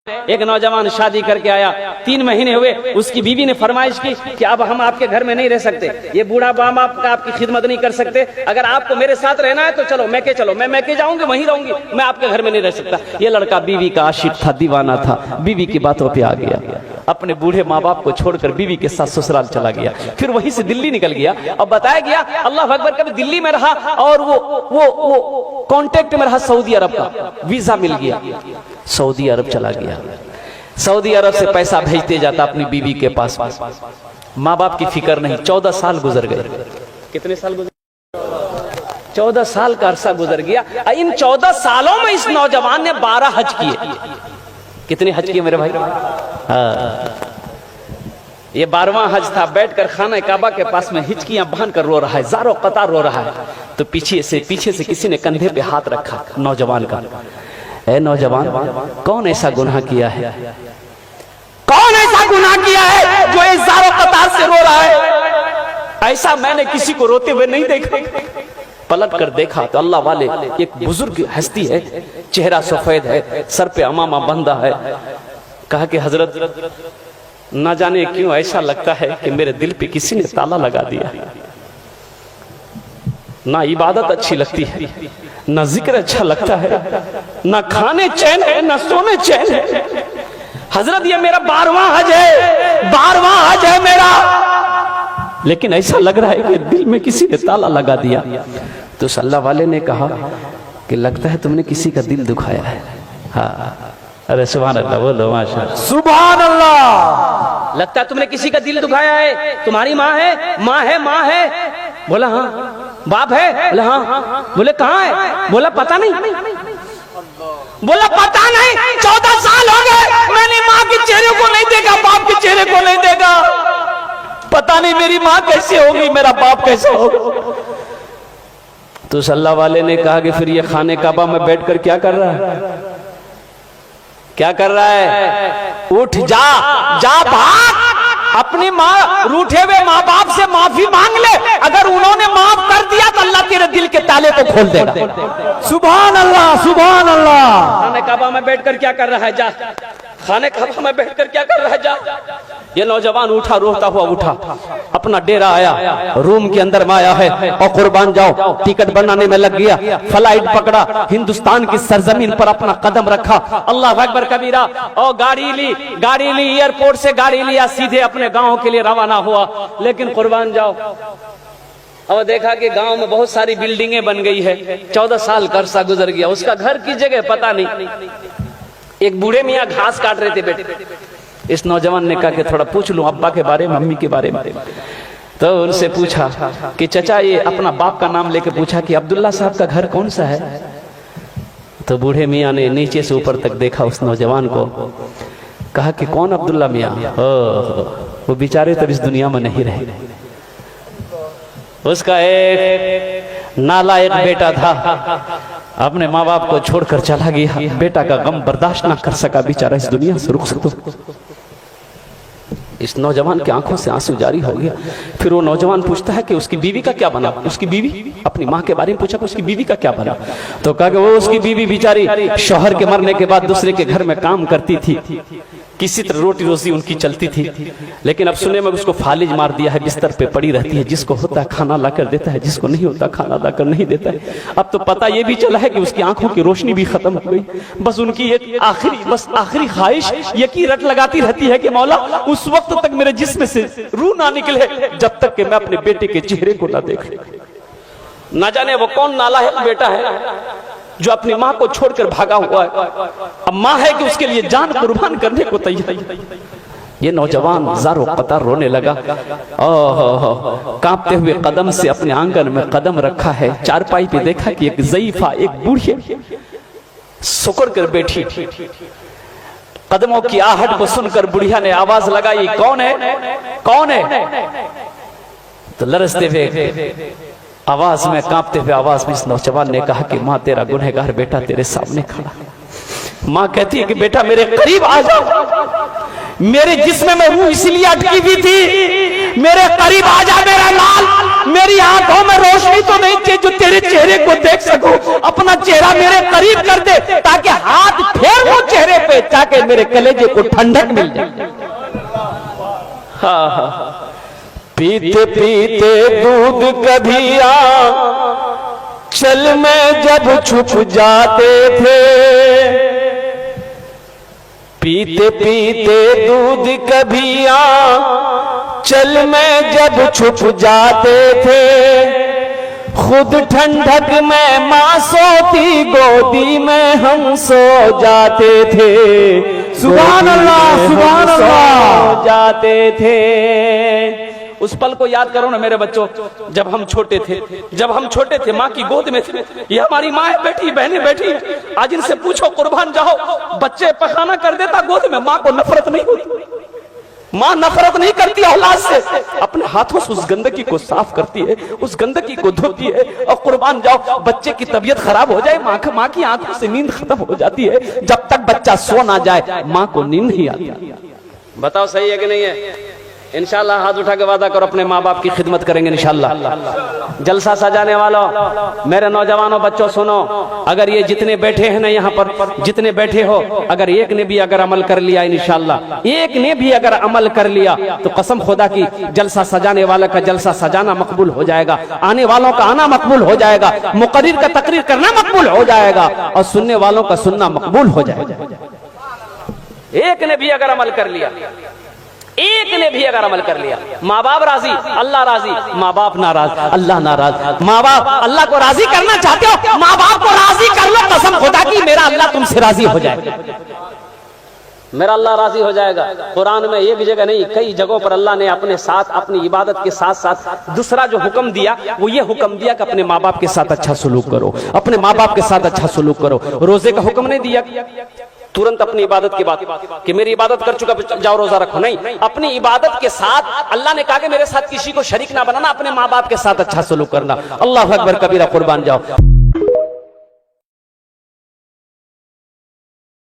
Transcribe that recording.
एक नौजवान शादी करके आया, 3 महीने हुए, उसकी बीवी ने फरमाइश की कि अब हम आपके घर में नहीं रह सकते, ये बूढ़ा बाप आपका आपकी खिदमत नहीं कर सकते, अगर आपको मेरे साथ रहना है तो चलो मैके चलो, मैं मैके जाऊंगी, वहीं रहूंगी, मैं आपके घर में नहीं रह सकता। ये लड़का बीवी का आशिक था, दीवाना था, बीवी की बातों पे आ गया, अपने बूढ़े माँ बाप को छोड़कर बीवी के साथ ससुराल चला गया, फिर वहीं से दिल्ली निकल गया। अब बताया गया अल्लाह अकबर, कभी दिल्ली में रहा और वो कांटेक्ट में रहा सऊदी अरब का, वीजा मिल गया, सऊदी अरब चला गया, सऊदी अरब से पैसा भेजते जाता अपनी बीवी के पास, माँ बाप की फिक्र नहीं। 14 साल गुजर गए। कितने साल गुजर? 14 साल का अरसा गुजर गया। इन 14 सालों में इस नौजवान ने 12 हज किए। कितने हज किए मेरे भाई? ये 12वां हज था। बैठकर खाना काबा के पास में हिचकियां बांध कर रो रहा है, ज़ारो कतार रो रहा है, तो पीछे से किसी ने कंधे पे हाथ रखा नौजवान का। ऐ नौजवान, कौन ऐसा गुनाह किया है, कौन ऐसा गुनाह किया है जो इस ज़ारो कतार से रो रहा है? ऐसा मैंने किसी को रोते हुए नहीं देखा। पलट कर देखा तो अल्लाह वाले एक बुजुर्ग हस्ती है, चेहरा सफेद है, सर पे अमामा बंधा है। कहा कि हजरत, ना जाने क्यों ऐसा लगता है कि मेरे दिल पे किसी ने ताला लगा दिया, ना इबादत अच्छी लगती है, ना जिक्र अच्छा लगता है, ना खाने चैन है, ना सोने चैन है। हजरत ये मेरा 12वां हज है, 12वां हज है मेरा, लेकिन ऐसा लग रहा है कि दिल में किसी ने ताला लगा दिया। तो अल्लाह वाले ने कहा कि लगता है तुमने किसी का दिल दुखाया है। हाँ, अरे सुभान अल्लाह, बोलो माशाअल्लाह, सुभान अल्लाह। लगता है तुमने किसी का दिल दुखाया है। तुम्हारी माँ है? माँ है, माँ है। बोला हाँ। बाप है? बोला हाँ। बोले कहाँ है? बोला पता नहीं। बोला पता नहीं, 14 साल हो गए मैंने माँ के चेहरे को नहीं देखा, बाप के चेहरे को नहीं देखा, पता नहीं मेरी माँ कैसे होगी, मेरा बाप कैसे होगा। तो अल्लाह वाले ने कहा कि फिर ये खाने काबा में बैठकर क्या कर रहा है, क्या कर रहा है? उठ जा भाग, अपनी माँ रूठे हुए माँ बाप से माफी मांग ले, अगर उन्होंने माफ कर दिया तो अल्लाह तेरे दिल के ताले को खोल देगा। सुभान अल्लाह, सुभान अल्लाह। खाने काबा में बैठकर क्या कर रहा है? जा, खाने काबा में बैठकर क्या कर रहा है? जा। ये नौजवान उठा, रोता हुआ उठा, अपना डेरा आया, रूम के अंदर में आया है और कुर्बान जाओ टिकट बनाने में लग गया, फ्लाइट पकड़ा, हिंदुस्तान की सरजमीन पर अपना कदम रखा, अल्लाह अकबर कबीरा, और गाड़ी ली, एयरपोर्ट से गाड़ी लिया, सीधे अपने गांव के लिए रवाना हुआ। लेकिन कुर्बान जाओ, और देखा कि गांव में बहुत सारी बिल्डिंगें बन गई है। 14 साल का अरसा गुजर गया, उसका घर की जगह पता नहीं। एक बूढ़े मियाँ घास काट रहे थे बेटे। इस नौजवान ने कहा कि थोड़ा पूछ लूं अब्बा के बारे में, मम्मी के बारे में। तो उनसे पूछा कि चचा, ये अपना बाप का नाम लेके पूछा कि अब्दुल्ला साहब का घर कौन सा है? तो बूढ़े मियाँ ने नीचे से ऊपर तक देखा उस नौजवान को, कहा कि कौन अब्दुल्ला मियाँ? वो बेचारे तब इस दुनिया में नहीं रहे। उसका एक नालायक बेटा था, अपने माँ बाप को छोड़कर चला गया, बेटा का गम बर्दाश्त ना कर सका, बेचारा इस दुनिया से रुखसत। इस नौजवान की आंखों से आंसू जारी हो गया। फिर वो नौजवान पूछता है कि उसकी बीवी का क्या बना? उसकी बीवी, अपनी माँ के बारे में पूछा कि उसकी बीवी का क्या बना? तो कहा कि वो उसकी बीवी बेचारी शौहर के मरने के बाद दूसरे के घर में काम करती थी, किसी तरह रोटी रोजी उनकी चलती थी, लेकिन अब सुने में उसको फालिज मार दिया है, बिस्तर पे पड़ी रहती है, जिसको होता है खाना लाकर देता है, जिसको नहीं होता खाना लाकर नहीं देता है। अब तो पता ये भी चला है कि उसकी आंखों की रोशनी भी खत्म हो गई। बस उनकी एक आखिरी ख्वाहिश ये की रट लगाती रहती है कि मौला उस वक्त तक मेरे जिस्म से रूह ना निकले जब तक कि मैं अपने बेटे के चेहरे को ना देख। ना जाने वो कौन नालायक बेटा है जो अपनी माँ को छोड़कर भागा हुआ है। अब माँ है कि उसके लिए जान कुर्बान करने को तैयार। ये नौजवान ज़ारो कतार रोने लगा, कांपते हुए कदम से अपने आंगन में कदम रखा है। चारपाई पे देखा कि एक ज़ईफा, एक बूढ़ी सुकर कर बैठी। कदमों की आहट को सुनकर बुढ़िया ने आवाज लगाई, कौन है, कौन है? तो लरसते हुए आवाज में, कांपते हुए आवाज में इस नौजवान ने कहा कि माँ, तेरा गुनहगार बेटा तेरे सामने खड़ा। माँ कहती है कि बेटा मेरे करीब आ जाओ, मेरे जिस्म में रूह इसलिए अटकी हुई थी, मेरे करीब आ जा मेरा लाल, मेरी आंखों में रोशनी तो नहीं चाहिए जो तेरे चेहरे को देख सकूं, अपना चेहरा मेरे करीब कर दे ताकि हाथ फेर वो चेहरे पे ताकि मेरे कलेजे को ठंडक मिल जाए। हाँ, पीते पीते दूध कभी चल में जब छुप जाते थे, पीते पीते दूध कभी चल में जब छुप जाते थे, खुद ठंडक में मां सोती गोदी में हम सो जाते थे। सुभान अल्लाह, सुभान अल्लाह जाते थे। उस पल को याद करो ना मेरे बच्चों, जब हम छोटे थे माँ की गोद में थे। ये हमारी माँ है बैठी, बहनें बैठी है। आज इनसे पूछो कुर्बान जाओ, बच्चे पखाना कर देता गोद में, माँ को नफरत नहीं होती। माँ नफरत नहीं करती औलाद से, अपने हाथों से उस गंदगी को साफ करती है, उस गंदगी को धोती है। और कुर्बान जाओ, बच्चे की तबीयत खराब हो जाए, माँ की आंखों से नींद खत्म हो जाती है। जब तक बच्चा सो ना जाए माँ को नींद नहीं आती। बताओ सही है कि नहीं है? इंशाल्लाह हाथ उठा के वादा करो अपने माँ बाप की खिदमत करेंगे इंशाल्लाह। जलसा सजाने वालों, मेरे नौजवानों, बच्चों सुनो, अगर ये जितने बैठे हैं ना यहाँ पर, जितने बैठे हो, अगर एक ने भी अगर अमल कर लिया इंशाल्लाह, एक ने भी अगर अमल कर लिया तो कसम खुदा की जलसा सजाने वाले का जलसा सजाना मकबूल हो जाएगा, आने वालों का आना मकबूल हो जाएगा, मुकर्रिर का तकरीर करना मकबूल हो जाएगा और सुनने वालों का सुनना मकबूल हो जाएगा। एक ने भी अगर अमल कर लिया, एक ने भी अगर अमल कर लिया, माँ बाप राजी, अल्लाह राजी, माँ बाप नाराज, अल्लाह नाराज। माँ बाप अल्लाह को राजी करना चाहते हो, माँ बाप को राजी कर लो, कसम खुदा की मेरा अल्लाह तुमसे राजी हो जाएगा, मेरा अल्लाह राजी हो जाएगा। कुरान में एक जगह नहीं, कई जगहों पर अल्लाह ने अपने साथ, अपनी इबादत के साथ साथ दूसरा जो हुक्म दिया वो ये हुक्म दिया कि अपने माँ बाप के साथ अच्छा सलूक करो, अपने माँ बाप के साथ अच्छा सलूक करो। रोजे का हुक्म नहीं दिया तुरंत अपनी इबादत के बाद कि मेरी इबादत कर चुका जाओ रोजा रखो, नहीं, अपनी इबादत के साथ अल्लाह ने कहा कि मेरे साथ किसी को शरीक ना बनाना, अपने माँ बाप के साथ अच्छा सलूक करना। अल्लाह अकबर कबीरा, कुर्बान जाओ।